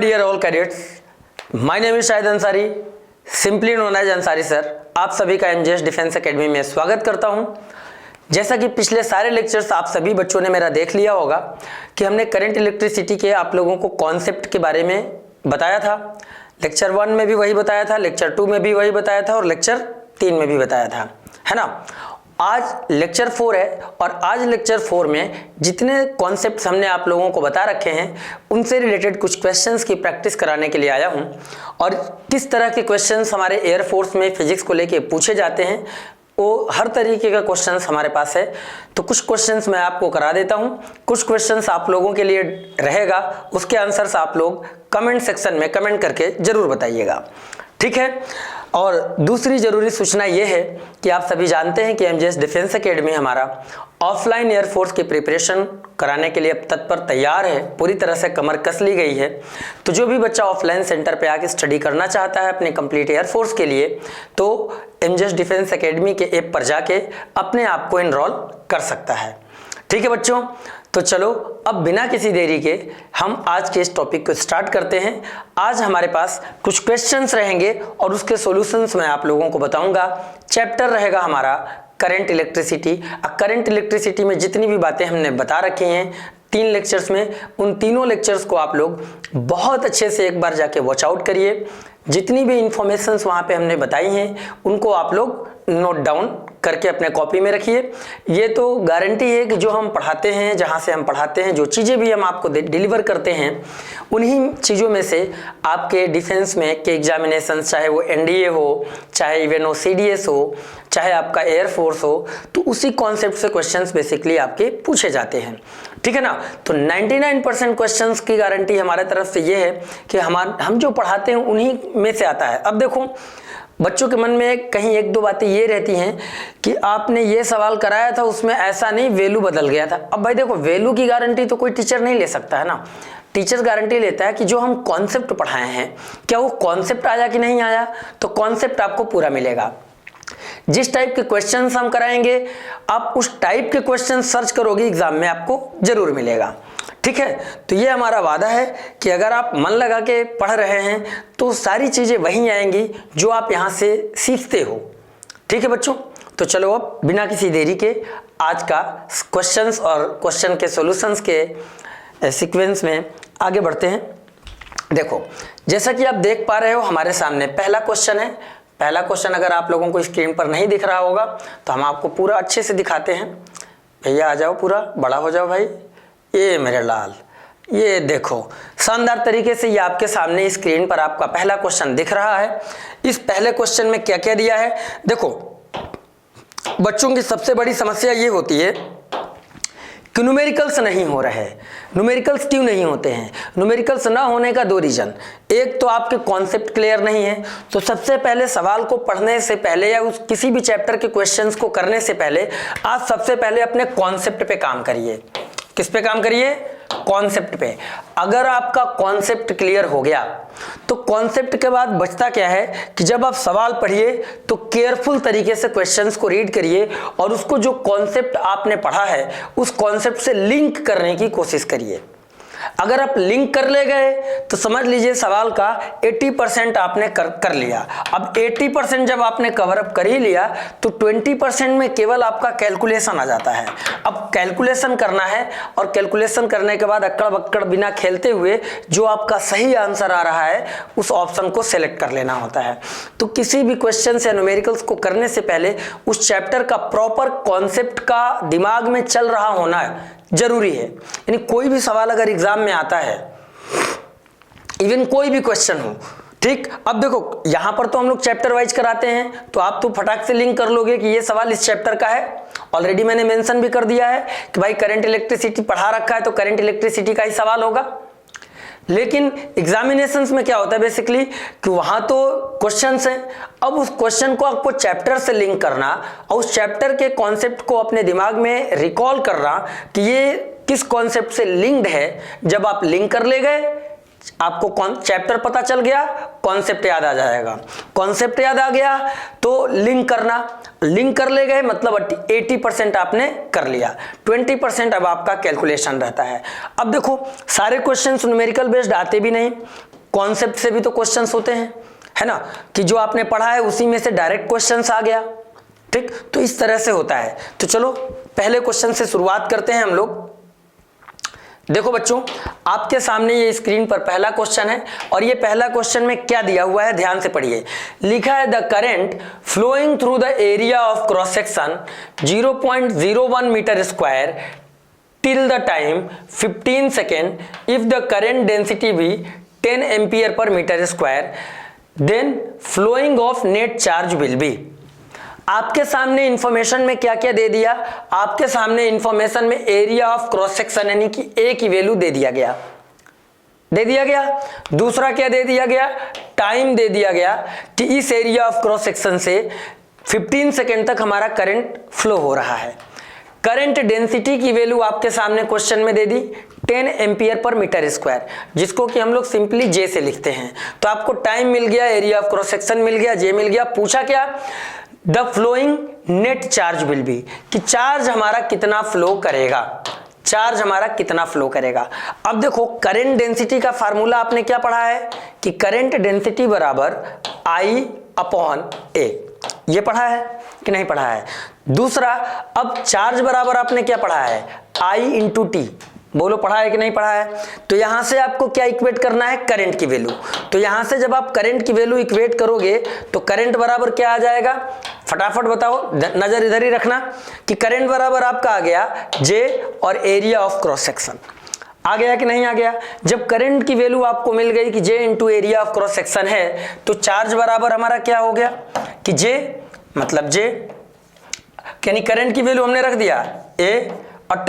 dear all cadets, my name is Shahid Ansari, simply known as Ansari sir. आप सभी का MJS defence academy में स्वागत करता हूं। जैसा कि पिछले सारे लेक्चर्स आप सभी बच्चों ने मेरा देख लिया होगा कि हमने करंट इलेक्ट्रिसिटी के आप लोगों को कॉन्सेप्ट के बारे में बताया था। लेक्चर 1 में भी वही बताया था, लेक्चर 2 में भी वही बताया था और लेक्चर 3 में भी बताया था, है ना। आज लेक्चर 4 है और आज लेक्चर 4 में जितने कॉन्सेप्ट्स हमने आप लोगों को बता रखे हैं उनसे रिलेटेड कुछ क्वेश्चंस की प्रैक्टिस कराने के लिए आया हूं। और किस तरह के क्वेश्चंस हमारे एयरफोर्स में फिजिक्स को लेके पूछे जाते हैं वो हर तरीके का क्वेश्चंस हमारे पास है। तो कुछ क्वेश्चंस मैं आपको करा देता हूं, कुछ क्वेश्चंस आप लोगों के लिए रहेगा, उसके आंसर्स आप लोग कमेंट सेक्शन में कमेंट करके जरूर बताइएगा, ठीक है। और दूसरी जरूरी सूचना यह है कि आप सभी जानते हैं कि एमजेएस डिफेंस एकेडमी हमारा ऑफलाइन एयरफोर्स की प्रिपरेशन कराने के लिए अब तत्पर तैयार है, पूरी तरह से कमर कस ली गई है। तो जो भी बच्चा ऑफलाइन सेंटर पे आके स्टडी करना चाहता है अपने कंप्लीट एयरफोर्स के लिए तो एमजेएस डिफेंस एकेडमी के ऐप पर जाके अपने आप को एनरोल कर सकता है, ठीक है बच्चों। तो चलो अब बिना किसी देरी के हम आज के इस टॉपिक को स्टार्ट करते हैं। आज हमारे पास कुछ क्वेश्चंस रहेंगे और उसके सॉल्यूशंस मैं आप लोगों को बताऊंगा। चैप्टर रहेगा हमारा करंट इलेक्ट्रिसिटी। करंट इलेक्ट्रिसिटी में जितनी भी बातें हमने बता रखी हैं 3 लेक्चर्स में, उन तीनों लेक्चर्स को आप लोग बहुत अच्छे से एक बार जाके वॉच आउट करिए। जितनी भी इंफॉर्मेशंस वहाँ पे हमने बताई हैं उनको आप लोग नोट डाउन करके अपने कॉपी में रखिए। ये तो गारंटी है कि जो हम पढ़ाते हैं, जहाँ से हम पढ़ाते हैं, जो चीज़ें भी हम आपको डिलीवर करते हैं उन्हीं चीज़ों में से आपके डिफेंस में के एग्जामिनेशन, चाहे वो एनडीए हो, चाहे इवन वो सीडीएस हो, चाहे आपका एयरफोर्स हो, तो उसी कॉन्सेप्ट से क्वेश्चंस बेसिकली आपके पूछे जाते हैं, ठीक है ना। तो 99% क्वेश्चंस की गारंटी हमारे तरफ से ये है कि हम जो पढ़ाते हैं उन्हीं में से आता है। अब देखो बच्चों के मन में कहीं 1-2 बातें ये रहती हैं कि आपने ये सवाल कराया था उसमें ऐसा नहीं, वैल्यू बदल गया था। अब भाई देखो, वैल्यू की गारंटी तो कोई टीचर नहीं ले सकता है ना। टीचर गारंटी लेता है कि जो हम कॉन्सेप्ट पढ़ाए हैं क्या वो कॉन्सेप्ट आया कि नहीं आया, तो कॉन्सेप्ट आपको पूरा मिलेगा। जिस टाइप के क्वेश्चंस हम कराएंगे आप उस टाइप के क्वेश्चन सर्च करोगे एग्जाम में आपको जरूर मिलेगा, ठीक है। तो ये हमारा वादा है कि अगर आप मन लगा के पढ़ रहे हैं तो सारी चीजें वहीं आएंगी जो आप यहां से सीखते हो, ठीक है बच्चों। तो चलो अब बिना किसी देरी के आज का क्वेश्चंस और क्वेश्चन के सॉल्यूशंस के सीक्वेंस में आगे बढ़ते हैं। देखो जैसा कि आप देख पा रहे हो हमारे सामने पहला क्वेश्चन है। पहला क्वेश्चन अगर आप लोगों को स्क्रीन पर नहीं दिख रहा होगा तो हम आपको पूरा अच्छे से दिखाते हैं। भैया आ जाओ, पूरा बड़ा हो जाओ भाई। ये मेरे लाल, ये देखो शानदार तरीके से ये आपके सामने स्क्रीन पर आपका पहला क्वेश्चन दिख रहा है। इस पहले क्वेश्चन में क्या क्या दिया है देखो। बच्चों की सबसे बड़ी समस्या ये होती है कि न्यूमेरिकल्स नहीं हो रहे हैं। न्यूमेरिकल्स क्यों नहीं होते हैं? न्यूमेरिकल्स ना होने का 2 रीजन। एक तो आपके कॉन्सेप्ट क्लियर नहीं है। तो सबसे पहले सवाल को पढ़ने से पहले या उस किसी भी चैप्टर के क्वेश्चंस को करने से पहले आप सबसे पहले अपने कॉन्सेप्ट पे काम करिए। किस पे काम करिए? कॉन्सेप्ट पे। अगर आपका कॉन्सेप्ट क्लियर हो गया तो कॉन्सेप्ट के बाद बचता क्या है कि जब आप सवाल पढ़िए तो केयरफुल तरीके से क्वेश्चंस को रीड करिए और उसको जो कॉन्सेप्ट आपने पढ़ा है उस कॉन्सेप्ट से लिंक करने की कोशिश करिए। अगर आप लिंक कर ले गए तो समझ लीजिए सवाल का 80% आपने कर लिया। अब 80% जब आपने कवर अप कर ही लिया तो 20% में केवल आपका कैलकुलेशन आ जाता है। अब कैलकुलेशन करना है और कैलकुलेशन करने के बाद अक्कड़ बक्कड़ बिना खेलते हुए जो आपका सही आंसर आ रहा है उस ऑप्शन को सेलेक्ट कर लेना होता है। तो किसी भी क्वेश्चन या न्यूमेरिकल्स को करने से पहले उस चैप्टर का प्रॉपर कॉन्सेप्ट का दिमाग में चल रहा होना जरूरी है। यानी कोई भी सवाल अगर एग्जाम में आता है, इवन कोई भी क्वेश्चन हो, ठीक। अब देखो यहां पर तो हम लोग चैप्टर वाइज कराते हैं तो आप तो फटाक से लिंक कर लोगे कि ये सवाल इस चैप्टर का है। ऑलरेडी मैंने मेंशन भी कर दिया है कि भाई करंट इलेक्ट्रिसिटी पढ़ा रखा है तो करंट इलेक्ट्रिसिटी का ही सवाल होगा। लेकिन एग्जामिनेशंस में क्या होता है बेसिकली कि वहां तो क्वेश्चंस हैं। अब उस क्वेश्चन को आपको चैप्टर से लिंक करना और उस चैप्टर के कॉन्सेप्ट को अपने दिमाग में रिकॉल करना कि ये किस कॉन्सेप्ट से लिंक्ड है। जब आप लिंक कर ले गए आपको चैप्टर पता चल गया, कॉन्सेप्ट याद आ जाएगा। कॉन्सेप्ट याद आ गया तो लिंक करना, लिंक कर ले गए मतलब 80% आपने कर लिया, 20% अब आपका कैलकुलेशन रहता है। अब देखो सारे क्वेश्चंस न्यूमेरिकल बेस्ड आते भी नहीं, कॉन्सेप्ट से भी तो क्वेश्चंस होते हैं, है ना, कि जो आपने पढ़ा है उसी में से डायरेक्ट क्वेश्चंस आ गया। ठीक, तो इस तरह से होता है। तो चलो पहले क्वेश्चन से शुरुआत करते हैं हम लोग। देखो बच्चों, आपके सामने ये स्क्रीन पर पहला क्वेश्चन है और ये पहला क्वेश्चन में क्या दिया हुआ है ध्यान से पढ़िए। लिखा है the current flowing through the area of cross section 0.01 metre square till the time 15 second if the current density भी 10 ampere per metre square then flowing of net charge will be. आपके सामने इंफॉर्मेशन में क्या क्या दे दिया, आपके सामने information में एरिया ऑफ क्रॉस सेक्शन यानी कि ए की वैल्यू दे दिया गया। दूसरा क्या दे दिया गया, टाइम दे दिया गया कि इस एरिया ऑफ क्रॉस सेक्शन से 15 सेकेंड तक हमारा करंट फ्लो हो रहा है। करंट डेंसिटी की वैल्यू आपके सामने क्वेश्चन में दे दी 10 एम्पियर पर मीटर स्क्वायर, जिसको कि हम लोग सिंपली जे से लिखते हैं। तो आपको टाइम मिल गया, एरिया ऑफ क्रॉस सेक्शन मिल गया, जे मिल गया। पूछा क्या, the flowing net charge will B, कि चार्ज हमारा कितना फ्लो करेगा। अब देखो करंट डेंसिटी का फार्मूला आपने क्या पढ़ा है कि करंट डेंसिटी बराबर I अपॉन A, ये पढ़ा है कि नहीं पढ़ा है। दूसरा, अब चार्ज बराबर आपने क्या पढ़ा है, I इंटू टी, बोलो पढ़ा है कि नहीं पढ़ा है। तो यहां से आपको क्या इक्वेट करना है, करंट की वैल्यू। तो यहां से जब आप करंट की वैल्यू इक्वेट करोगे तो करंट बराबर क्या आ जाएगा, फटाफट बताओ, नजर इधर ही रखना कि करंट बराबर आपका आ गया जे और एरिया ऑफ क्रॉस सेक्शन। आ गया कि नहीं आ गया। जब करंट की वैल्यू आपको मिल गई कि J into area of cross section है, तो चार्ज बराबर हमारा क्या हो गया कि जे मतलब जे, यानी करंट की वैल्यू हमने रख दिया ए और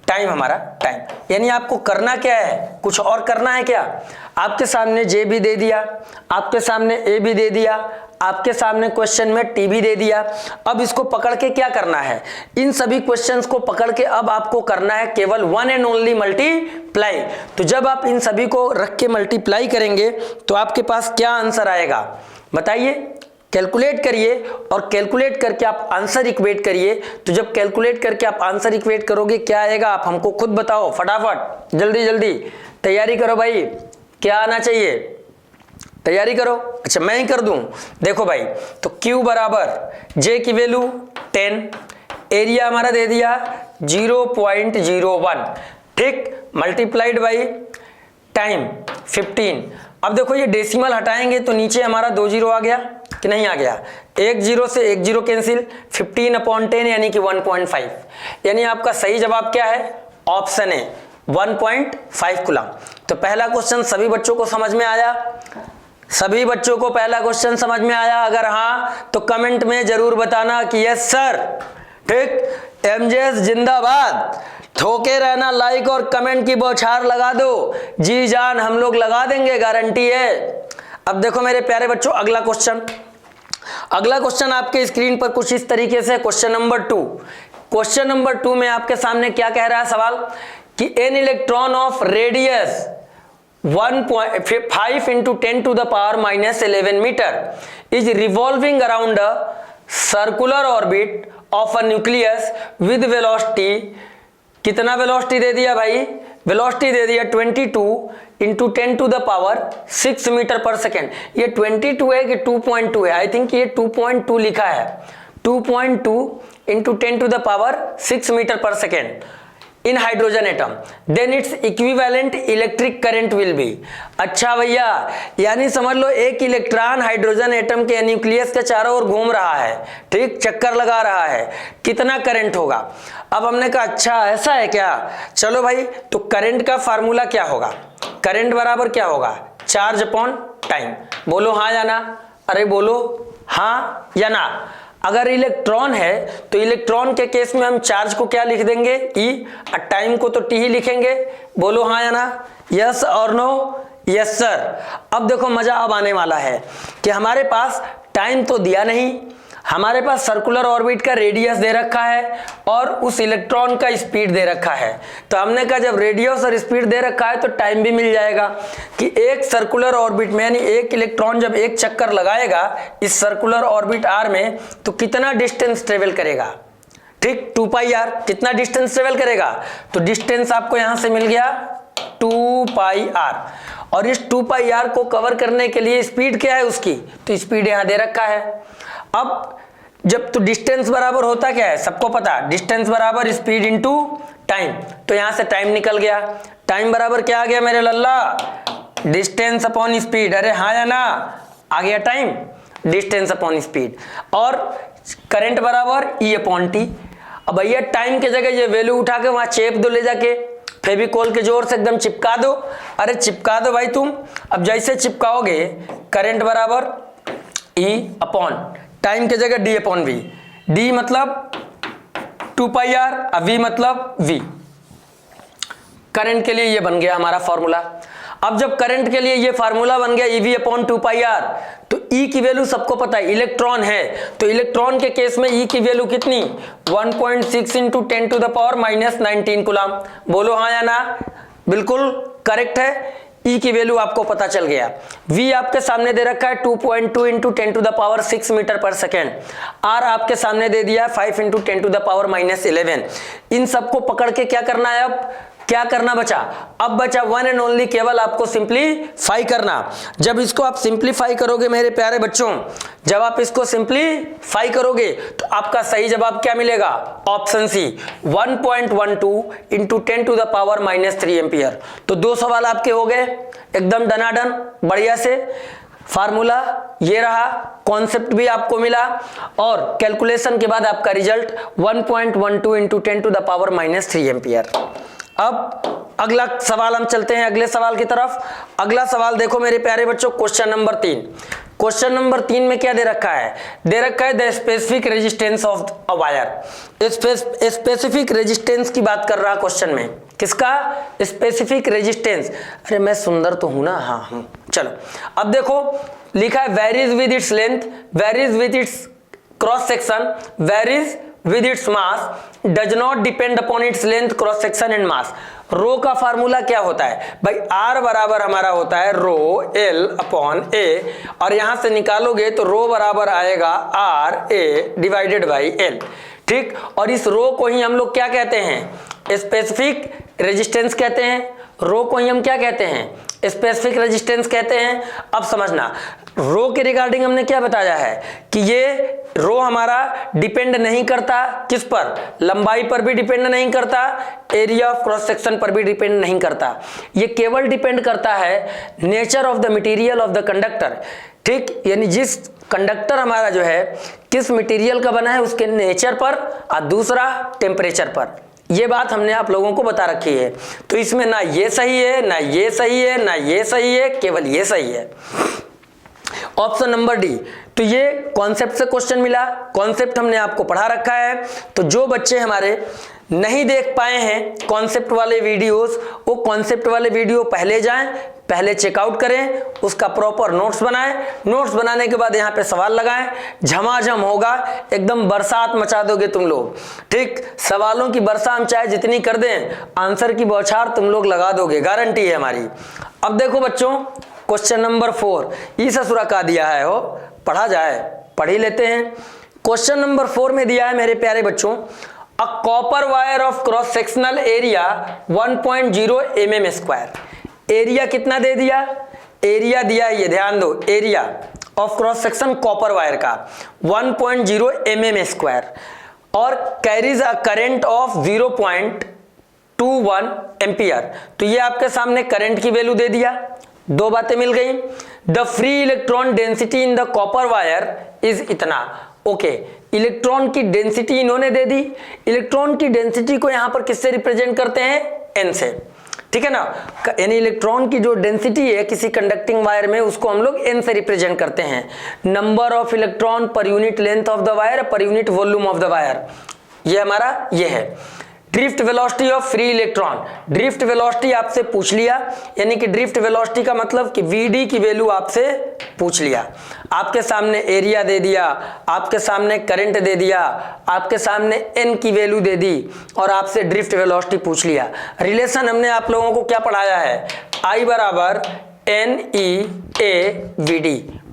टाइम हमारा टाइम, यानी आपको करना क्या है, कुछ और करना है क्या। आपके सामने जे भी दे दिया, आपके सामने ए भी दे दिया, आपके सामने क्वेश्चन में टी भी दे दिया। अब इसको पकड़ के क्या करना है, इन सभी क्वेश्चंस को पकड़ के अब आपको करना है केवल वन एंड ओनली मल्टीप्लाई। तो जब आप इन सभी को रख के मल्टीप्लाई करेंगे तो आपके पास क्या आंसर आएगा बताइए, कैलकुलेट करिए और कैलकुलेट करके आप आंसर इक्वेट करिए। तो जब कैलकुलेट करके आप आंसर इक्वेट करोगे क्या आएगा, आप हमको खुद बताओ फटाफट, जल्दी जल्दी तैयारी करो भाई, क्या आना चाहिए, तैयारी करो। अच्छा मैं ही कर दूं, देखो भाई, तो Q बराबर J की वैल्यू 10, एरिया हमारा दे दिया 0.01, ठीक, मल्टीप्लाइड बाई टाइम 15। अब देखो ये डेसिमल हटाएंगे तो नीचे हमारा 2 जीरो आ गया कि नहीं आ गया, एक जीरो से एक जीरो कैंसिल, 15 अपॉन 10 यानी कि 1.5, यानी आपका सही जवाब क्या है, ऑप्शन है 1.5 कूलम। तो पहला क्वेश्चन सभी बच्चों को समझ में आया, सभी बच्चों को पहला क्वेश्चन समझ में आया, अगर हाँ तो कमेंट में जरूर बताना कि यस सर, ठीक। एमजेएस जिंदाबाद, ठोके रहना, लाइक और कमेंट की बौछार लगा दो, जी जान हम लोग लगा देंगे, गारंटी है। अब देखो मेरे प्यारे बच्चों अगला क्वेश्चन आपके स्क्रीन पर कुछ इस तरीके से, क्वेश्चन नंबर 2। क्वेश्चन नंबर 2 में आपके सामने क्या कह रहा है सवाल कि an electron of radius 1.5 into 10 to the power minus 11 meter is revolving around a circular orbit of a nucleus with velocity, कितना वेलोसिटी दे दिया भाई, वेलोसिटी दे दिया 22 into 10 to the power 6 metre per second. ये 22 है कि 2.2 है, आई थिंक ये 2.2 लिखा है, 2.2 into 10 to the power 6 metre per second in hydrogen atom, then it's equivalent electric current will be. अच्छा भैया, यानी समझ लो एक इलेक्ट्रॉन हाइड्रोजन एटम के न्यूक्लियस के चारों ओर घूम रहा है, ठीक, चक्कर लगा रहा है, कितना करंट होगा। अब हमने कहा अच्छा ऐसा है क्या, चलो भाई, तो करंट का फार्मूला क्या होगा, करंट बराबर क्या होगा, चार्ज अपॉन टाइम। बोलो हाँ या ना, अरे बोलो हाँ या ना। अगर इलेक्ट्रॉन है तो इलेक्ट्रॉन के केस में हम चार्ज को क्या लिख देंगे, ई, और टाइम को तो टी ही लिखेंगे। बोलो हाँ या ना, यस और नो, यस सर। अब देखो मजा अब आने वाला है कि हमारे पास टाइम तो दिया नहीं, हमारे पास सर्कुलर ऑर्बिट का रेडियस दे रखा है और उस इलेक्ट्रॉन का स्पीड दे रखा है। तो हमने कहा जब रेडियस और स्पीड दे रखा है तो टाइम भी मिल जाएगा कि एक सर्कुलर ऑर्बिट में, यानी एक इलेक्ट्रॉन जब एक चक्कर लगाएगा इस सर्कुलर ऑर्बिट आर में तो कितना डिस्टेंस ट्रेवल करेगा, ठीक, 2 पाई आर, कितना डिस्टेंस ट्रेवल करेगा। तो डिस्टेंस आपको यहां से मिल गया 2 पाई आर। और इस 2πr को कवर करने के लिए स्पीड क्या है उसकी, तो स्पीड यहां दे रखा है। अब जब तो डिस्टेंस बराबर होता क्या है, सबको पता, डिस्टेंस बराबर स्पीड इनटू टाइम, तो यहां से टाइम निकल गया। टाइम बराबर क्या आ गया मेरे लल्ला, डिस्टेंस अपॉन स्पीड। अरे हाँ या ना, आ गया टाइम डिस्टेंस अपॉन स्पीड। और करंट बराबर E अपॉन टी। अब भैया टाइम के जगह ये वैल्यू उठा के वहां चेप दो, ले जाके फेविकोल के जोर से एकदम चिपका दो। अरे चिपका दो भाई तुम। अब जैसे चिपकाओगे, करंट बराबर E अपॉन टाइम के जगह D अपॉन V। D मतलब 2πr, V मतलब V। करंट के लिए ये बन गया हमारा फॉर्मूला। अब जब करंट के लिए ये फार्मूला बन गया EV अपॉन 2πr, तो E की वैल्यू सबको पता है, इलेक्ट्रॉन है, तो इलेक्ट्रॉन के केस में E की वैल्यू कितनी, 1.6 इंटू 10⁻⁻19 कूलम। बोलो हाँ या ना, बिल्कुल करेक्ट है। E की वैल्यू आपको पता चल गया। V आपके सामने दे रखा है 2.2 into 10⁻6 metre per second. R आपके सामने दे दिया 5 इंटू 10⁻11। इन सबको पकड़ के क्या करना है, अब क्या करना बचा, अब बचा वन एंड ओनली केवल आपको सिंप्लीफाई करना। जब इसको आप सिंप्लीफाई करोगे मेरे प्यारे बच्चों, जब आप इसको सिंप्लीफाई करोगे तो आपका सही जवाब क्या मिलेगा, ऑप्शन सी 1.12 इंटू 10⁻³ एम्पियर। तो 2 सवाल आपके हो गए एकदम डनाडन बढ़िया से। फार्मूला ये रहा, कॉन्सेप्ट भी आपको मिला और कैलकुलेशन के बाद आपका रिजल्ट 1.12 इंटू 10⁻³ एम्पियर। अब अगला सवाल हम चलते हैं अगले सवाल की तरफ। अगला सवाल देखो मेरे प्यारे बच्चों, क्वेश्चन नंबर 3। क्वेश्चन नंबर 3 में क्या दे रखा है, दे रखा है the specific resistance of a wire. Specific resistance की बात कर रहा क्वेश्चन में, किसका, स्पेसिफिक रेजिस्टेंस। अरे मैं सुंदर तो हूं ना, हाँ हूं। चलो अब देखो लिखा है varies with its length, varies with its cross section, varies with its mass, does not depend upon its length, cross section and mass। रो का फार्मूला क्या होता है भाई, R बराबर हमारा होता है रो L अपॉन A, और यहां से निकालोगे तो रो बराबर आएगा RA डिवाइडेड बाई L। ठीक, और इस रो को ही हम लोग क्या कहते हैं, स्पेसिफिक रेजिस्टेंस कहते हैं। रो को ही हम क्या कहते हैं, स्पेसिफिक रेजिस्टेंस कहते हैं। अब समझना, रो के रिगार्डिंग हमने क्या बताया है कि ये रो हमारा डिपेंड नहीं करता किस पर, लंबाई पर भी डिपेंड नहीं करता, एरिया ऑफ क्रॉस सेक्शन पर भी डिपेंड नहीं करता। ये केवल डिपेंड करता है nature of the material of the conductor. ठीक, यानी जिस कंडक्टर हमारा जो है किस मटेरियल का बना है उसके नेचर पर, और दूसरा टेम्परेचर पर। ये बात हमने आप लोगों को बता रखी है। तो इसमें ना ये सही है, ना ये सही है, ना ये सही है, केवल ये सही है, ऑप्शन नंबर डी। तो ये कॉन्सेप्ट से क्वेश्चन मिला, कॉन्सेप्ट हमने आपको पढ़ा रखा है। तो जो बच्चे हमारे नहीं देख पाए हैं कॉन्सेप्ट वाले वीडियोस, वो कॉन्सेप्ट वाले वीडियो पहले जाएं, पहले चेकआउट करें, उसका प्रॉपर नोट्स बनाएं। नोट्स बनाने के बाद यहाँ पे सवाल लगाएं, झमाझम होगा, एकदम बरसात मचा दोगे तुम लोग। ठीक, सवालों की बरसा हम चाहे जितनी कर दें, आंसर की बौछार तुम लोग लगा दोगे, गारंटी है हमारी। अब देखो बच्चों, क्वेश्चन नंबर 4 ई ससुरा का दिया है, हो पढ़ा जाए, पढ़ ही लेते हैं। क्वेश्चन नंबर 4 में दिया है मेरे प्यारे बच्चों, a copper wire of cross sectional area 1.0 mm²। Area कितना दे दिया, एरिया दिया, ये ध्यान दो, area of cross section copper wire का 1.0 mm² और carries a current of 0.21 ampere. तो ये आपके सामने करंट की वैल्यू दे दिया, दो बातें मिल गई। The free electron density in the copper wire is इतना। ओके, इलेक्ट्रॉन की डेंसिटी इन्होंने दे दी। इलेक्ट्रॉन की डेंसिटी को यहां पर किससे रिप्रेजेंट करते हैं, एन से। ठीक है ना, यानी इलेक्ट्रॉन की जो डेंसिटी है किसी कंडक्टिंग वायर में, उसको हम लोग एन से रिप्रेजेंट करते हैं। Number of electron per unit length of the wire, per unit volume of the wire, ये हमारा ये है। Drift velocity of free electron, drift velocity आपसे पूछ लिया, यानी कि ड्रिफ्ट वेलोसिटी का मतलब कि वीडी की वैल्यू आपसे पूछ लिया। आपके सामने एरिया दे दिया, आपके सामने करंट दे दिया, आपके सामने एन की वैल्यू दे दी, और आपसे ड्रिफ्ट वेलोसिटी पूछ लिया। रिलेशन हमने आप लोगों को क्या पढ़ाया है, आई बराबर NE/AVD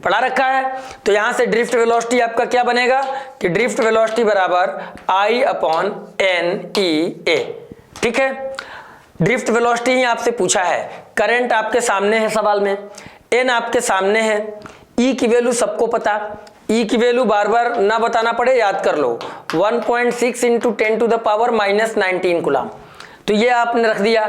पढ़ा रखा है। तो यहां से ड्रिफ्ट वेलोसिटी आपका क्या बनेगा कि ड्रिफ्ट वेलोसिटी बराबर I/NEA। ठीक है, ड्रिफ्ट वेलोसिटी ही आपसे पूछा है, करंट आपके सामने है सवाल में, एन आपके सामने है, ई की वैल्यू सबको पता, ई की वैल्यू बार बार ना बताना पड़े, याद कर लो 1.6 into 10 to the power -19 coulomb. तो ये आपने रख दिया।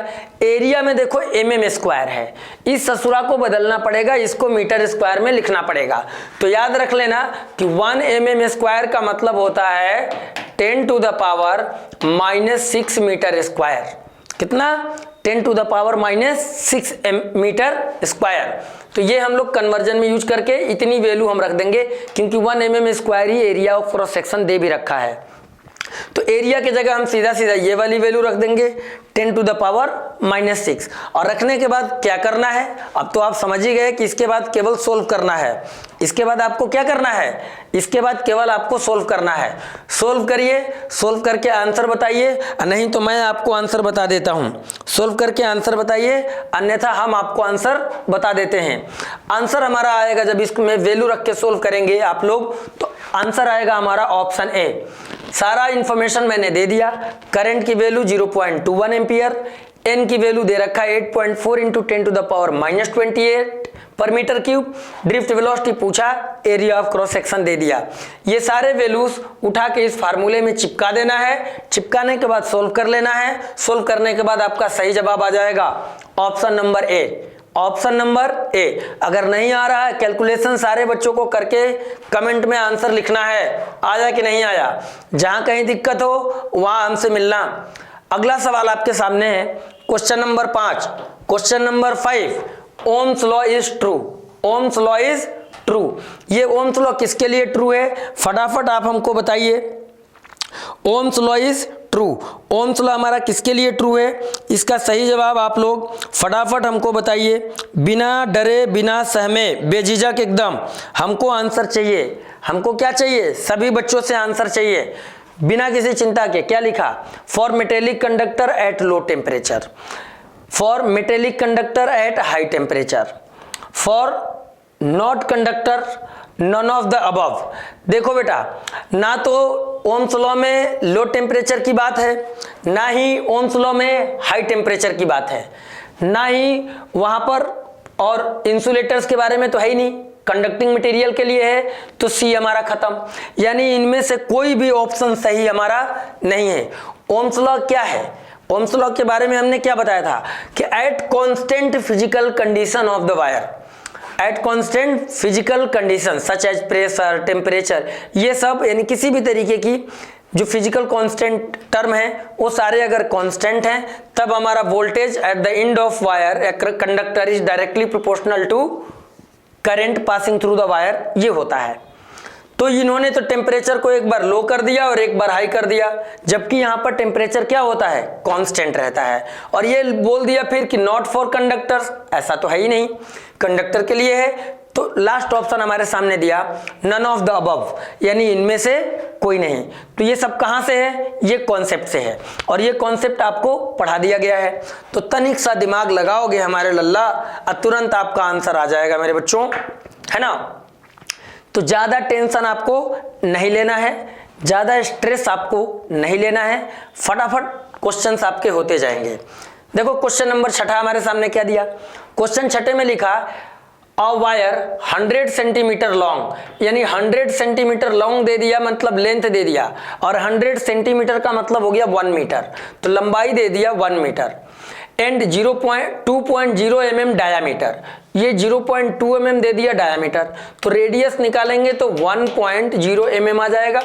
एरिया में देखो mm स्क्वायर है, इस ससुरा को बदलना पड़ेगा, इसको मीटर स्क्वायर में लिखना पड़ेगा। तो याद रख लेना कि 1 mm स्क्वायर का मतलब होता है 10 to the power -6 metre square. कितना? 10 to the power -6 metre square. तो ये हम लोग कन्वर्जन में यूज करके इतनी वैल्यू हम रख देंगे, क्योंकि 1 mm स्क्वायर ही एरिया ऑफ क्रॉस सेक्शन दे भी रखा है। तो एरिया की जगह हम सीधा सीधा ये वाली वैल्यू रख देंगे 10 टू द पावर -6। और रखने के बाद क्या करना है, अब तो आप समझ ही गए कि इसके बाद केवल सोल्व करना है। इसके बाद आपको क्या करना है, इसके बाद केवल आपको सोल्व करना है। सोल्व करिए, सोल्व करके आंसर बताइए, नहीं तो मैं आपको आंसर बता देता हूं। सोल्व करके आंसर बताइए, अन्यथा हम आपको आंसर बता देते हैं। आंसर हमारा आएगा, जब इसमें वैल्यू रख के सोल्व करेंगे आप लोग, तो आंसर आएगा हमारा ऑप्शन ए। सारा इंफॉर्मेशन मैंने दे दिया। करंट की वैल्यू 0.21 एम्पियर, एन की वैल्यू दे रखा है 8.4 इंटू 10 टू द पावर -28 पर मीटर क्यूब। ड्रिफ्ट वेलोसिटी पूछा, एरिया ऑफ क्रॉस सेक्शन दे दिया। ये सारे वैल्यूज उठा के इस फार्मूले में चिपका देना है। चिपकाने के बाद सोल्व कर लेना है। सोल्व करने के बाद आपका सही जवाब आ जाएगा option number A. Option number A. अगर नहीं आ रहा है कैलकुलेशन, सारे बच्चों को करके कमेंट में आंसर लिखना है, आया कि नहीं आया। जहां कहीं दिक्कत हो वहां हमसे मिलना। अगला सवाल आपके सामने है, question number 5। Question number 5, Ohm's law is true. Ohm's law is true. ये ओम्स लॉ किसके लिए ट्रू है, फटाफट आप हमको बताइए। Ohm's law is true. Ohm's law हमारा किसके लिए ट्रू है, इसका सही जवाब आप लोग फटाफट हमको बताइए। बिना डरे, बिना सहमे, बेझिझक एकदम हमको आंसर चाहिए। हमको क्या चाहिए, सभी बच्चों से आंसर चाहिए बिना किसी चिंता के। क्या लिखा, for metallic conductor at low temperature, for metallic conductor at high temperature, for not conductor none of the above. देखो बेटा, ना तो ओम्स लॉ में लो टेम्परेचर की बात है, ना ही ओम्स लॉ में हाई टेम्परेचर की बात है, ना ही वहां पर, और इंसुलेटर्स के बारे में तो है ही नहीं, कंडक्टिंग मटेरियल के लिए है, तो सी हमारा खत्म। यानी इनमें से कोई भी ऑप्शन सही हमारा नहीं है। ओम्स लॉ क्या है, ओम्स लॉ के बारे में हमने क्या बताया था कि at constant physical condition of the wire, at constant physical condition such as pressure, temperature, ये सब यानी किसी भी तरीके की जो फिजिकल कांस्टेंट टर्म है वो सारे अगर कांस्टेंट हैं, तब हमारा voltage at the end of wire conductor is directly proportional to current passing through the wire, ये होता है। तो इन्होंने तो टेम्परेचर को एक बार लो कर दिया और एक बार हाई कर दिया, जबकि यहाँ पर टेम्परेचर क्या होता है, कांस्टेंट रहता है। और ये बोल दिया फिर कि नॉट फॉर कंडक्टर्स, ऐसा तो है ही नहीं, कंडक्टर के लिए है। तो लास्ट ऑप्शन हमारे सामने दिया नन ऑफ द अबव, यानी इनमें से कोई नहीं। तो ये सब कहां से है, ये कॉन्सेप्ट से है, और ये कॉन्सेप्ट आपको पढ़ा दिया गया है। तो तनिक सा दिमाग लगाओगे हमारे लल्ला, तुरंत आपका आंसर आ जाएगा मेरे बच्चों, है ना। तो ज्यादा टेंशन आपको नहीं लेना है, ज्यादा स्ट्रेस आपको नहीं लेना है, फटाफट क्वेश्चंस आपके होते जाएंगे। देखो क्वेश्चन नंबर 6 हमारे सामने क्या दिया। क्वेश्चन 6 में लिखा अ वायर 100 सेंटीमीटर लॉन्ग, यानी 100 सेंटीमीटर लॉन्ग दे दिया, मतलब लेंथ दे दिया, और 100 सेंटीमीटर का मतलब हो गया 1 मीटर, तो लंबाई दे दिया 1 मीटर, एंड 2.0 mm डायामीटर, ये 0.2 mm दे दिया डायामीटर। तो रेडियस निकालेंगे तो 1.0 mm आ जाएगा,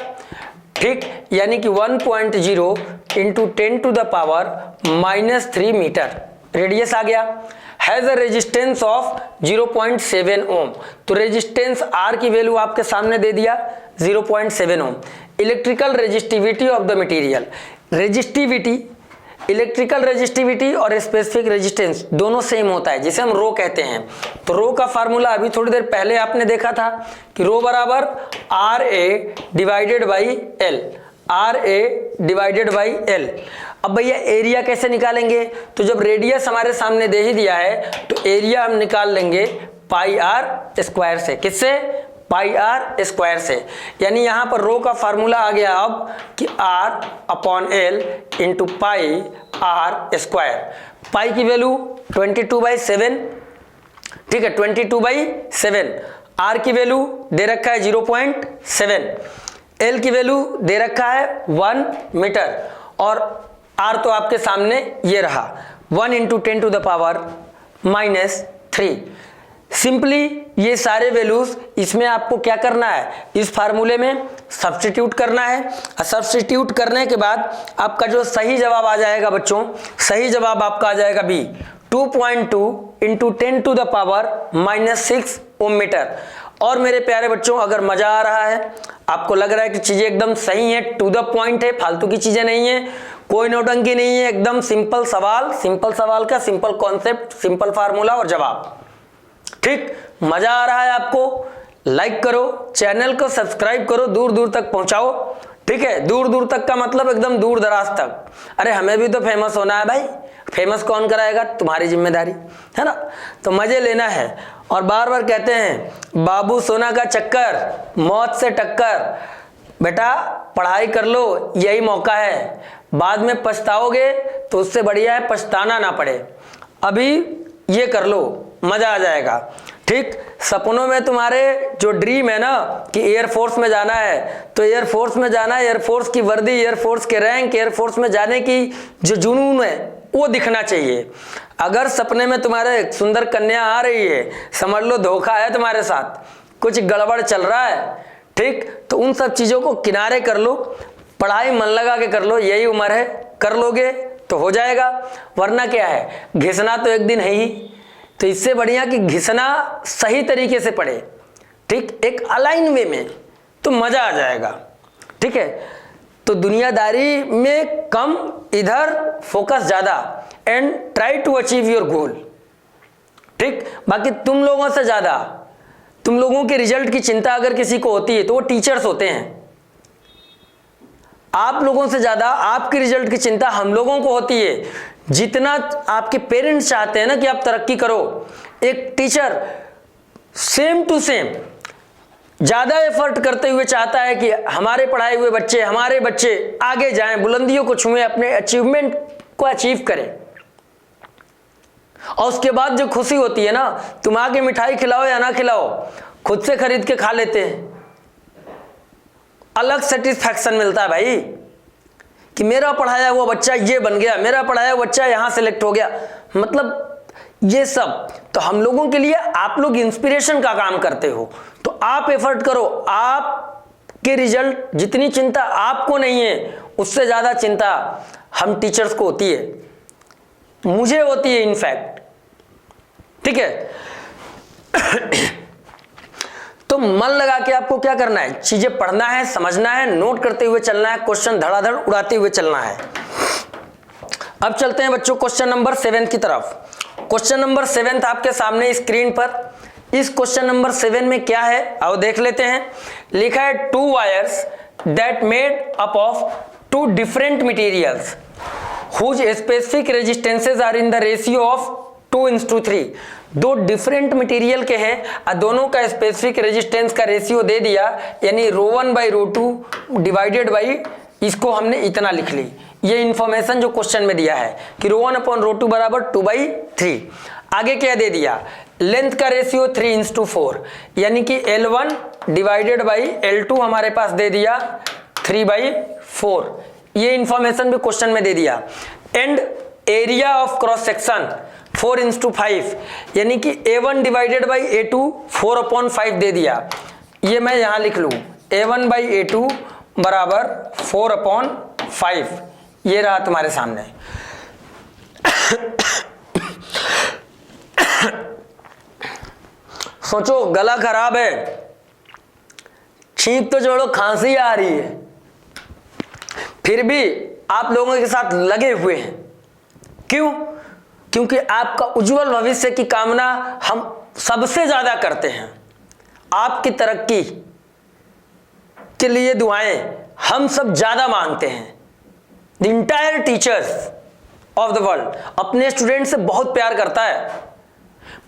ठीक, यानी कि 1.0 into 10 to the power -3 metre radius आ गया। Has a resistance of 0.7 ohm, तो रेजिस्टेंस आर की वैल्यू आपके सामने दे दिया 0.7 ohm. Electrical resistivity of the material, resistivity, electrical resistivity और स्पेसिफिक रेजिस्टेंस दोनों सेम होता है, जिसे हम रो कहते हैं। तो रो का फार्मूला अभी थोड़ी देर पहले आपने देखा था कि रो बराबर R A divided by L, R A divided by L. अब भैया एरिया कैसे निकालेंगे, तो जब रेडियस हमारे सामने दे ही दिया है तो एरिया हम निकाल लेंगे पाई आर स्क्वायर से। किससे, पाई आर स्क्वायर से। यानी यहां पर रो का फार्मूला आ गया अब कि R upon L into pi R square. Pi की वैल्यू 22/7, ठीक है 22/7। आर की वैल्यू दे रखा है 0.7, एल की वैल्यू दे रखा है 1 मीटर, और आर तो आपके सामने ये रहा 1 × 10⁻⁻3। सिंपली ये सारे वैल्यूज इसमें आपको क्या करना है, इस फार्मूले में सब्स्टिट्यूट करना है। और सब्स्टिट्यूट करने के बाद आपका जो सही जवाब आ जाएगा बच्चों, सही जवाब आपका आ जाएगा बी 2.2 × 10⁻⁻6 ओम मीटर। और मेरे प्यारे बच्चों, अगर मजा आ रहा है, आपको लग रहा है कि चीजें एकदम सही है, टू द पॉइंट है, फालतू की चीजें नहीं है, कोई नौटंकी नहीं है, एकदम सिंपल सवाल का सिंपल कॉन्सेप्ट, सिंपल फार्मूला और जवाब, ठीक, मजा आ रहा है आपको, लाइक करो, चैनल को सब्सक्राइब करो, दूर दूर तक पहुंचाओ, ठीक है, दूर दूर तक का मतलब एकदम दूर दराज तक। अरे हमें भी तो फेमस होना है भाई, फेमस कौन कराएगा, तुम्हारी जिम्मेदारी है ना। तो मजे लेना है, और बार बार कहते हैं बाबू सोना का चक्कर, मौत से टक्कर, बेटा पढ़ाई कर लो, यही मौका है, बाद में पछताओगे तो उससे बढ़िया है पछताना ना पड़े। अभी ये कर लो, मजा आ जाएगा, ठीक। सपनों में तुम्हारे जो ड्रीम है ना कि एयरफोर्स में जाना है, तो एयरफोर्स में जाना है, एयरफोर्स की वर्दी, एयरफोर्स के रैंक, एयरफोर्स में जाने की जो जुनून है वो दिखना चाहिए। अगर सपने में तुम्हारे सुंदर कन्या आ रही है, समझ लो धोखा है तुम्हारे साथ, कुछ गड़बड़ चल रहा है, ठीक। तो उन सब चीजों को किनारे कर लो, पढ़ाई मन लगा के कर लो, यही उम्र है, कर लोगे तो हो जाएगा, वरना क्या है, घिसना तो एक दिन है ही। तो इससे बढ़िया कि घिसना सही तरीके से पढ़े, ठीक, एक अलाइन वे में, तो मजा आ जाएगा, ठीक है। तो दुनियादारी में कम, इधर फोकस ज्यादा, and try to achieve your goal, ठीक। बाकी तुम लोगों से ज्यादा, तुम लोगों के रिजल्ट की चिंता अगर किसी को होती है तो वो टीचर्स होते हैं। आप लोगों से ज्यादा आपके रिजल्ट की चिंता हम लोगों को होती है। जितना आपके पेरेंट्स चाहते हैं ना कि आप तरक्की करो, एक टीचर सेम टू सेम ज्यादा एफर्ट करते हुए चाहता है कि हमारे पढ़ाए हुए बच्चे, हमारे बच्चे आगे जाएं, बुलंदियों को छुएं, अपने अचीवमेंट को अचीव करें। और उसके बाद जो खुशी होती है ना, तुम आके मिठाई खिलाओ या ना खिलाओ, खुद से खरीद के खा लेते हैं, अलग सेटिस्फैक्शन मिलता है भाई, कि मेरा पढ़ाया वो बच्चा ये बन गया, मेरा पढ़ाया वो बच्चा यहां सेलेक्ट हो गया। मतलब ये सब तो हम लोगों के लिए, आप लोग इंस्पिरेशन का काम करते हो, तो आप एफर्ट करो। आपके रिजल्ट, जितनी चिंता आपको नहीं है उससे ज्यादा चिंता हम टीचर्स को होती है, मुझे होती है इनफैक्ट, ठीक है। तो मन लगा के आपको क्या करना है, चीजें पढ़ना है, समझना है, नोट करते हुए चलना है, क्वेश्चन धड़ाधड़ उड़ाते हुए चलना है। अब चलते हैं बच्चों क्वेश्चन नंबर 7 की तरफ। क्वेश्चन नंबर 7 आपके सामने स्क्रीन पर। इस क्वेश्चन नंबर 7 में क्या है आओ देख लेते हैं। लिखा है 2 wires that made up of 2 different materials whose specific resistances are in the ratio of 2:3। दो डिफरेंट मटेरियल के हैं और दोनों का स्पेसिफिक रेजिस्टेंस का रेशियो दे दिया, यानी ρ1/ρ2 डिवाइडेड बाई, इसको हमने इतना लिख ली। ये इंफॉर्मेशन जो क्वेश्चन में दिया है कि ρ1/ρ2 बराबर 2/3। आगे क्या दे दिया, लेंथ का रेशियो 3:4, यानी कि L1 डिवाइडेड बाई L2 हमारे पास दे दिया 3/4। ये इंफॉर्मेशन भी क्वेश्चन में दे दिया। And area of cross section 4:5, यानी कि A1 डिवाइडेड बाई A2 4/5 दे दिया। ये मैं यहां लिख लूं, A1/A2 बराबर 4/5। ये रहा तुम्हारे सामने। सोचो गला खराब है, छींक तो जोड़ो, खांसी आ रही है, फिर भी आप लोगों के साथ लगे हुए हैं। क्यों? क्योंकि आपका उज्जवल भविष्य की कामना हम सबसे ज्यादा करते हैं। आपकी तरक्की के लिए दुआएं हम सब ज्यादा मांगते हैं। The entire teachers of the world अपने स्टूडेंट से बहुत प्यार करता है,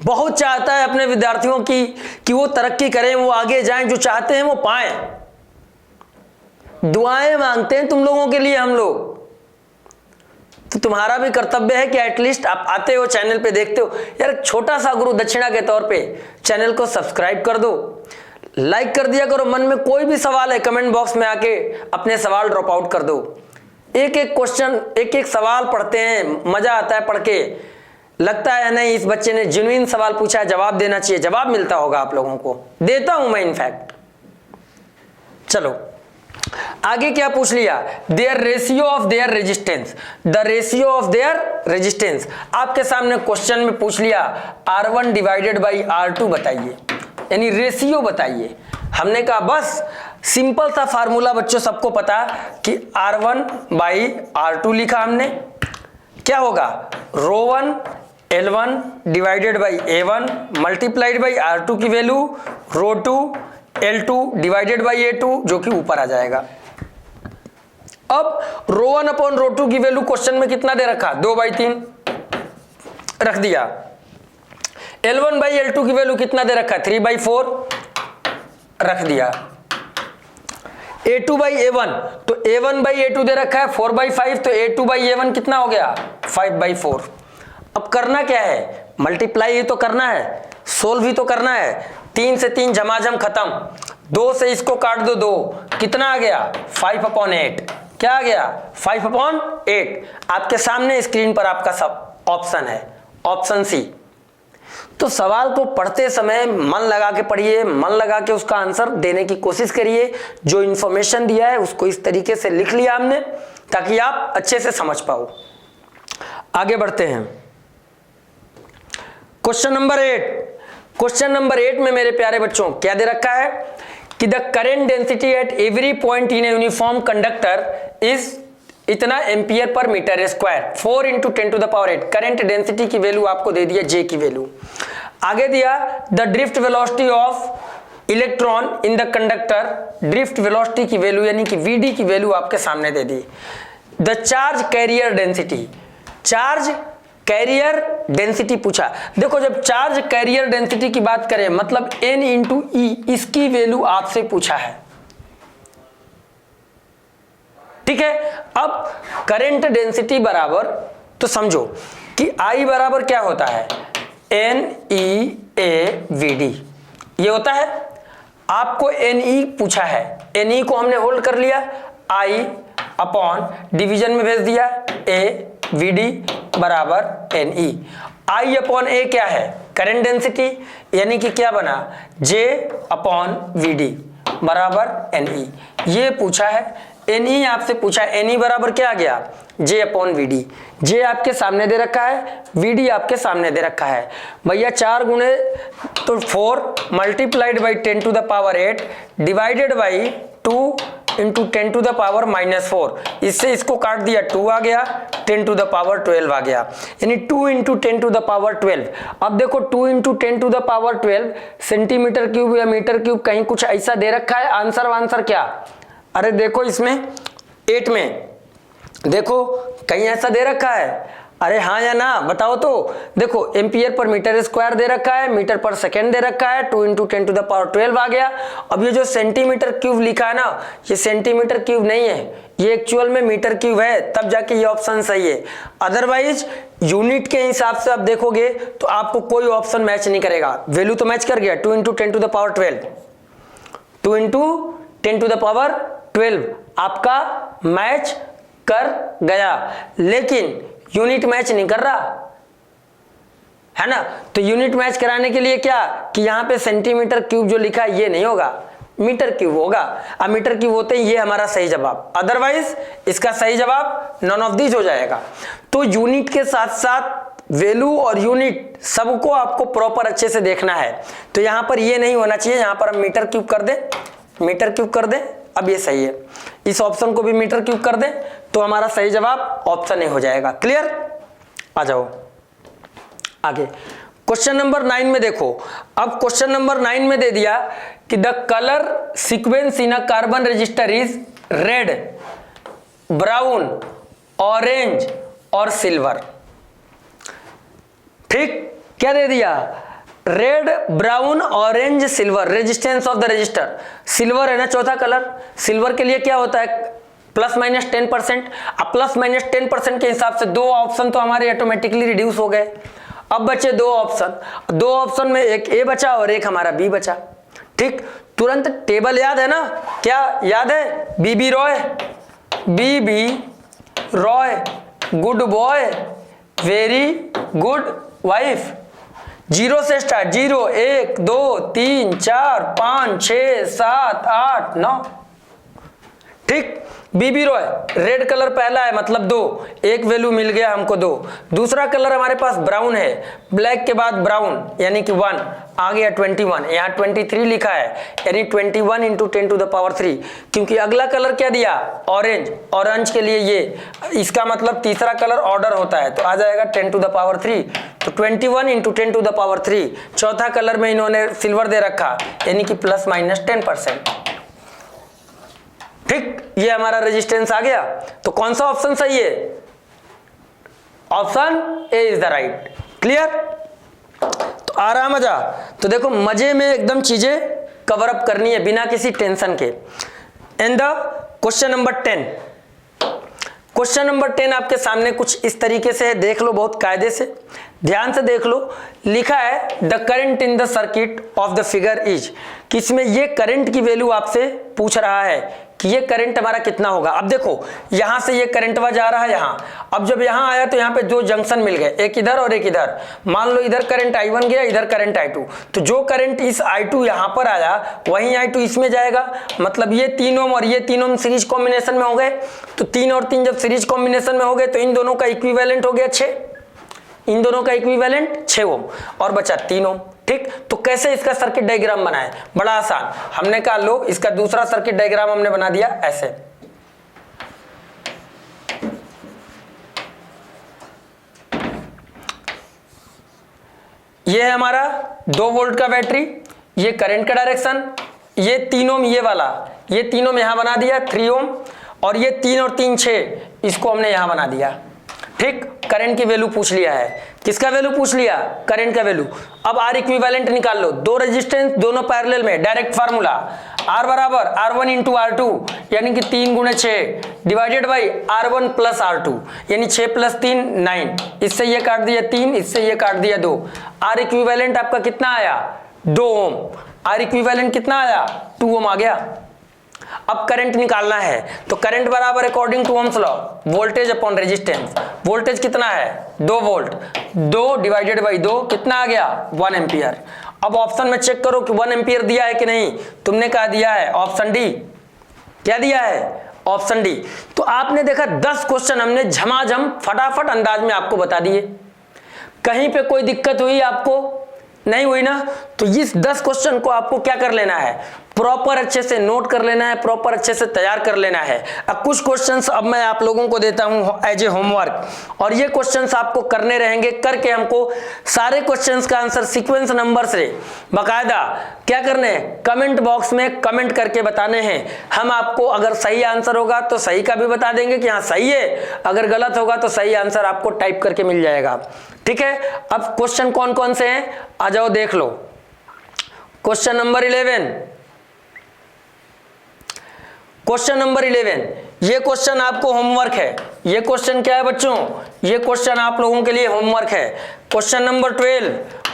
बहुत चाहता है अपने विद्यार्थियों की कि वो तरक्की करें, वो आगे जाएं, जो चाहते हैं वो पाएं। दुआएं मांगते हैं तुम लोगों के लिए हम लोग। तो तुम्हारा भी कर्तव्य है कि एटलीस्ट आप आते हो चैनल पे, देखते हो यार, छोटा सा गुरु दक्षिणा के तौर पे चैनल को सब्सक्राइब कर दो, लाइक कर दिया करो। मन में कोई भी सवाल है कमेंट बॉक्स में आके अपने सवाल ड्रॉप आउट कर दो। एक एक क्वेश्चन, एक एक सवाल पढ़ते हैं, मजा आता है पढ़ के, लगता है नहीं इस बच्चे ने जेन्युइन सवाल पूछा है, जवाब देना चाहिए, जवाब मिलता होगा आप लोगों को, देता हूं मैं इनफैक्ट। चलो आगे क्या पूछ लिया, their ratio of their resistance, the ratio of their resistance. आपके सामने क्वेश्चन में पूछ लिया R1 डिवाइडेड बाई R2 बताइए, यानी रेशियो बताइए। हमने कहा बस सिंपल सा फार्मूला बच्चों सबको पता कि R1 बाई R2 लिखा हमने, क्या होगा ρ1 L1 divided by A1 multiplied by R2 की value ρ2 L2 divided by A2 जो कि ऊपर आ जाएगा। अब ρ1 अपॉन ρ2 की वैल्यू क्वेश्चन में कितना दे रखा, 2/3 रख दिया। L1 बाई L2 की वैल्यू कितना दे रखा, 3/4 रख दिया। A2 बाई A1, तो A1 बाई A2 दे रखा है 4/5, तो A2 बाई A1 कितना हो गया 5/4। अब करना क्या है, मल्टीप्लाई ही तो करना है, सोल्व ही तो करना है। 3 से 3 झमाझम खत्म, 2 से इसको काट दो 2, कितना आ गया 5/8। क्या आ गया 5/8। आपके सामने स्क्रीन पर आपका सब ऑप्शन है, ऑप्शन सी। तो सवाल को पढ़ते समय मन लगा के पढ़िए, मन लगा के उसका आंसर देने की कोशिश करिए। जो इंफॉर्मेशन दिया है उसको इस तरीके से लिख लिया हमने ताकि आप अच्छे से समझ पाओ। आगे बढ़ते हैं, क्वेश्चन नंबर 8। क्वेश्चन नंबर 8 में मेरे प्यारे बच्चों क्या दे रखा है कि the current density at every point in a uniform conductor is इतना ampere per metre square, 4 × 10⁸। Current density की वैल्यू आपको दे दिया, जे की वैल्यू। आगे दिया the drift velocity of electron in the conductor, drift velocity की वैल्यू यानी कि वीडी की वैल्यू आपके सामने दे दी। The charge carrier density, charge carrier density पूछा। देखो जब चार्ज कैरियर डेंसिटी की बात करें मतलब N × E, इसकी वैल्यू आपसे पूछा है, ठीक है। अब करंट डेंसिटी बराबर, तो समझो कि I बराबर क्या होता है NE/AVD, ये होता है। आपको NE पूछा है, NE को हमने होल्ड कर लिया, I अपॉन डिवीजन में भेज दिया AVD बराबर NE। I अपॉन A क्या है करंट डेंसिटी, यानी कि क्या बना J अपॉन VD बराबर NE, ये पूछा है। NE आपसे पूछा, NE बराबर क्या आ गया J अपॉन VD। J आपके सामने दे रखा है, VD आपके सामने दे रखा है भैया। 4 गुणे तो 4 मल्टीप्लाइड बाई 10⁸ डिवाइडेड बाई 2 × 10⁻⁻4, इससे इसको काट दिया 2 आ गया, 10⁻12 आ गया, यानी 2 × 10⁻12। अब देखो 2 × 10⁻12 सेंटीमीटर क्यूब या मीटर क्यूब, कहीं कुछ ऐसा दे रखा है। आंसर क्या, अरे देखो इसमें 8 में देखो कहीं ऐसा दे रखा है, अरे हाँ या ना बताओ। तो देखो एम्पियर पर मीटर स्क्वायर दे रखा है, मीटर पर सेकेंड दे रखा है, 2 × 10⁻12 आ गया। अब ये जो सेंटीमीटर क्यूब लिखा है ना, ये सेंटीमीटर क्यूब नहीं है, ये एक्चुअल में मीटर क्यूब है, तब जाके ये ऑप्शन सही है। अदरवाइज यूनिट के हिसाब से आप देखोगे तो आपको कोई ऑप्शन मैच नहीं करेगा। वैल्यू तो मैच कर गया 2 × 10⁻12, 2 × 10⁻12 आपका मैच कर गया, लेकिन यूनिट मैच नहीं कर रहा है ना। तो यूनिट मैच कराने के लिए क्या कि यहां पे सेंटीमीटर क्यूब जो लिखा है ये नहीं होगा, मीटर क्यूब होगा। अब मीटर क्यूब होते ही ये हमारा सही जवाब, अदरवाइज इसका सही जवाब नॉन ऑफ दीज हो जाएगा। तो यूनिट के साथ साथ वैल्यू और यूनिट सबको आपको प्रॉपर अच्छे से देखना है। तो यहां पर ये नहीं होना चाहिए, यहां पर हम मीटर क्यूब कर दें, मीटर क्यूब कर दें, अब ये सही है। इस ऑप्शन को भी मीटर क्यूब कर दें तो हमारा सही जवाब ऑप्शन ए हो जाएगा। क्लियर, आ जाओ आगे। क्वेश्चन नंबर 9 में देखो, अब क्वेश्चन नंबर 9 में दे दिया कि the colour sequence in a carbon register is red, brown, orange और सिल्वर। ठीक, क्या दे दिया red, brown, orange, silver. Resistance of the register, silver है ना चौथा कलर। सिल्वर के लिए क्या होता है +-10%। अब +-10% के हिसाब से 2 ऑप्शन तो हमारे ऑटोमेटिकली रिड्यूस हो गए। अब बचे 2 ऑप्शन, 2 ऑप्शन में एक ए बचा और एक हमारा बी बचा। ठीक, तुरंत टेबल याद है ना, क्या याद है? B B Roy, B B Roy good boy, very good wife. 0 से स्टार्ट, 0 1 2 3 4 5 6 7 8 9। ठीक, बीबी रॉय रेड कलर पहला है मतलब 2, एक वैल्यू मिल गया हमको 2। दूसरा कलर हमारे पास ब्राउन है, ब्लैक के बाद ब्राउन यानी कि 1 आ गया 21। यहाँ 23 लिखा है यानी 21 × 10⁻³ क्योंकि अगला कलर क्या दिया? ऑरेंज, ऑरेंज के लिए ये, इसका मतलब तीसरा कलर ऑर्डर होता है तो आ जाएगा 10⁻³ तो 21 × 10⁻³। चौथा कलर में इन्होंने सिल्वर दे रखा यानी कि +-10%। ठीक, ये हमारा रेजिस्टेंस आ गया। तो कौन सा ऑप्शन सही है? Option A is the right. Clear? तो आ रहा मजा? तो देखो मजे में एकदम चीजें कवर अप करनी है बिना किसी टेंशन के। And the question number 10, question number 10 आपके सामने कुछ इस तरीके से है, देख लो बहुत कायदे से, ध्यान से देख लो। लिखा है the current in the circuit of the figure is, कि इसमें ये करंट की वैल्यू आपसे पूछ रहा है कि ये करंट हमारा कितना होगा। अब देखो यहां से ये करंट जा रहा है यहां, अब जब यहां आया तो यहां पे 2 जंक्शन मिल गए, एक इधर और एक इधर। मान लो इधर करंट I1 गया, इधर करंट I2, तो जो करंट इस I2 यहां पर आया वही I2 इसमें जाएगा। मतलब ये 3 ओम और ये 3 ओम सीरीज कॉम्बिनेशन में हो गए, तो 3 और 3 जब सीरीज कॉम्बिनेशन में हो गए तो इन दोनों का इक्विवेलेंट हो गया 6, इन दोनों का इक्विवेलेंट 6 ओम और बचा 3 ओम। ठीक, तो कैसे इसका सर्किट डायग्राम बनाए? बड़ा आसान, हमने कहा लो इसका दूसरा सर्किट डायग्राम हमने बना दिया ऐसे। ये है हमारा 2 वोल्ट का बैटरी, ये करंट का डायरेक्शन, ये 3 ओम ये वाला, ये 3 ओम यहां बना दिया 3 ओम, और ये 3 और 3 6 इसको हमने यहां बना दिया। ठीक, करंट की वैल्यू पूछ लिया है, किसका वैल्यू पूछ लिया? करंट का वैल्यू। अब आर इक्विवेलेंट निकाल लो, 2 रेजिस्टेंस दोनों पैरेलल में, डायरेक्ट फार्मूला R बराबर R1 × R2 यानी कि 3 × 6 डिवाइडेड बाई R1 + R2 यानी 6 + 3 9, इससे ये काट दिया 3, इससे ये काट दिया 2। आर इक्विवेलेंट आपका कितना आया? 2 ओम। आर इक्विवेलेंट कितना आया? 2 ओम आ गया। अब करंट निकालना है तो करंट बराबर according to Ohm's law voltage upon resistance. Voltage कितना है? 2 वोल्ट, 2 डिवाइडेड बाई 2 कितना आ गया? 1 एम्पियर। अब ऑप्शन में चेक करो कि 1 एम्पियर दिया है कि नहीं, तुमने क्या दिया है? Option D. क्या दिया है? Option D. तो आपने देखा 10 क्वेश्चन हमने झमाझम फटाफट अंदाज में आपको बता दिए। कहीं पे कोई दिक्कत हुई आपको? नहीं हुई ना? तो इस 10 क्वेश्चन को आपको क्या कर लेना है? प्रॉपर अच्छे से नोट कर लेना है, प्रॉपर अच्छे से तैयार कर लेना है। अब कुछ क्वेश्चंस अब मैं आप लोगों को देता हूं एज ए होमवर्क, और ये क्वेश्चंस आपको करने रहेंगे। करके हमको सारे क्वेश्चंस का आंसर सीक्वेंस नंबर से बाकायदा क्या करने हैं? कमेंट बॉक्स में कमेंट करके बताने हैं। हम आपको अगर सही आंसर होगा तो सही का भी बता देंगे कि हाँ सही है, अगर गलत होगा तो सही आंसर आपको टाइप करके मिल जाएगा। ठीक है, अब क्वेश्चन कौन कौन से हैं आ जाओ देख लो। क्वेश्चन नंबर 11, क्वेश्चन नंबर 11, ये क्वेश्चन आपको होमवर्क है। ये क्वेश्चन क्या है बच्चों? ये क्वेश्चन आप लोगों के लिए होमवर्क है। क्वेश्चन नंबर 12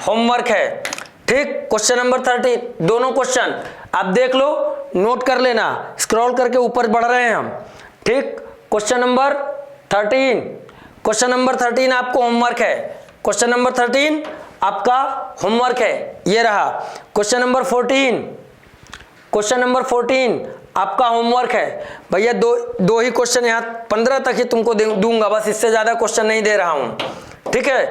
होमवर्क है। ठीक, क्वेश्चन नंबर 13, दोनों क्वेश्चन आप देख लो, नोट कर लेना, स्क्रॉल करके ऊपर बढ़ रहे हैं हम। ठीक, क्वेश्चन नंबर 13, क्वेश्चन नंबर 13 आपको होमवर्क है। क्वेश्चन नंबर 13 आपका होमवर्क है, ये रहा। क्वेश्चन नंबर 14, क्वेश्चन नंबर 14 आपका होमवर्क है। भैया दो ही क्वेश्चन, यहाँ 15 तक ही तुमको दूंगा, बस इससे ज्यादा क्वेश्चन नहीं दे रहा हूं। ठीक है,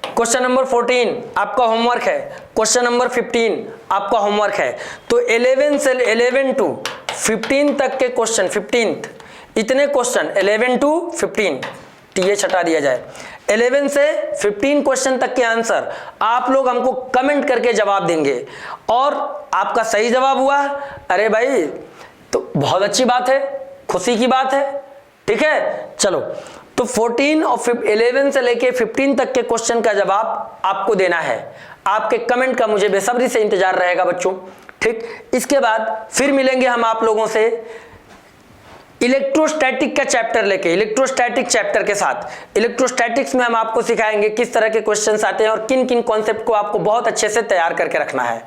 क्वेश्चन नंबर 14 आपका होमवर्क है। क्वेश्चन नंबर 15 आपका होमवर्क है। तो 11 से 11 to 15 तक के क्वेश्चन, 15th इतने क्वेश्चन 11 to 15 TH हटा दिया जाए, 11 से 15 क्वेश्चन तक के आंसर आप लोग हमको कमेंट करके जवाब देंगे। और आपका सही जवाब हुआ, अरे भाई तो बहुत अच्छी बात है, खुशी की बात है। ठीक है, चलो तो 14 और 11 से लेके 15 तक के क्वेश्चन का जवाब आपको देना है। आपके कमेंट का मुझे बेसब्री से इंतजार रहेगा बच्चों। ठीक, इसके बाद फिर मिलेंगे हम आप लोगों से इलेक्ट्रोस्टैटिक का चैप्टर लेके, इलेक्ट्रोस्टैटिक चैप्टर के साथ, इलेक्ट्रोस्टैटिक्स में हम आपको सिखाएंगे किस तरह के क्वेश्चंस आते हैं और किन किन कॉन्सेप्ट को आपको बहुत अच्छे से तैयार करके रखना है।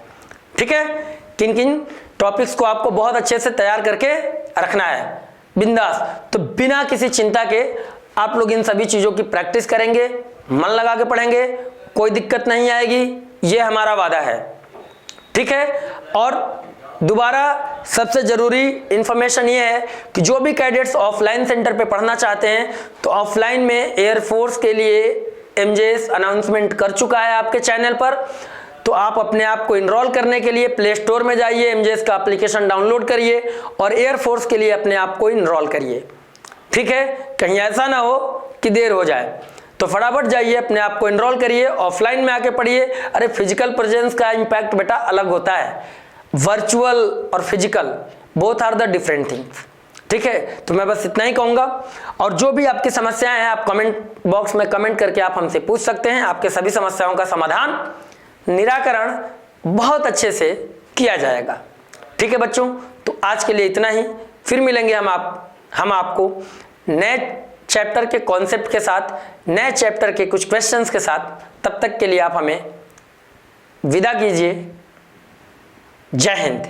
ठीक है, किन किन टॉपिक्स को आपको बहुत अच्छे से तैयार करके रखना है, बिंदास। तो बिना किसी चिंता के आप लोग इन सभी चीजों की प्रैक्टिस करेंगे, मन लगा के पढ़ेंगे, कोई दिक्कत नहीं आएगी, ये हमारा वादा है। ठीक है, और दोबारा सबसे जरूरी इंफॉर्मेशन ये है कि जो भी कैडेट्स ऑफलाइन सेंटर पे पढ़ना चाहते हैं तो ऑफलाइन में एयरफोर्स के लिए एमजेएस अनाउंसमेंट कर चुका है आपके चैनल पर। तो आप अपने आप को इनरोल करने के लिए प्ले स्टोर में जाइए, एमजेएस का एप्लीकेशन डाउनलोड करिए और एयरफोर्स के लिए अपने आप को इनरोल करिए। ठीक है, कहीं ऐसा ना हो कि देर हो जाए, तो फटाफट जाइए, अपने आप को इनरोल करिए, ऑफलाइन में आके पढ़िए। अरे फिजिकल प्रेजेंस का इम्पैक्ट बेटा अलग होता है, वर्चुअल और physical both are the different things. ठीक है, तो मैं बस इतना ही कहूंगा और जो भी आपकी समस्याएं हैं आप कमेंट बॉक्स में कमेंट करके आप हमसे पूछ सकते हैं। आपके सभी समस्याओं का समाधान, निराकरण बहुत अच्छे से किया जाएगा। ठीक है बच्चों, तो आज के लिए इतना ही, फिर मिलेंगे हम आपको नए चैप्टर के कॉन्सेप्ट के साथ, नए चैप्टर के कुछ क्वेश्चंस के साथ। तब तक के लिए आप हमें विदा कीजिए। जय हिंद।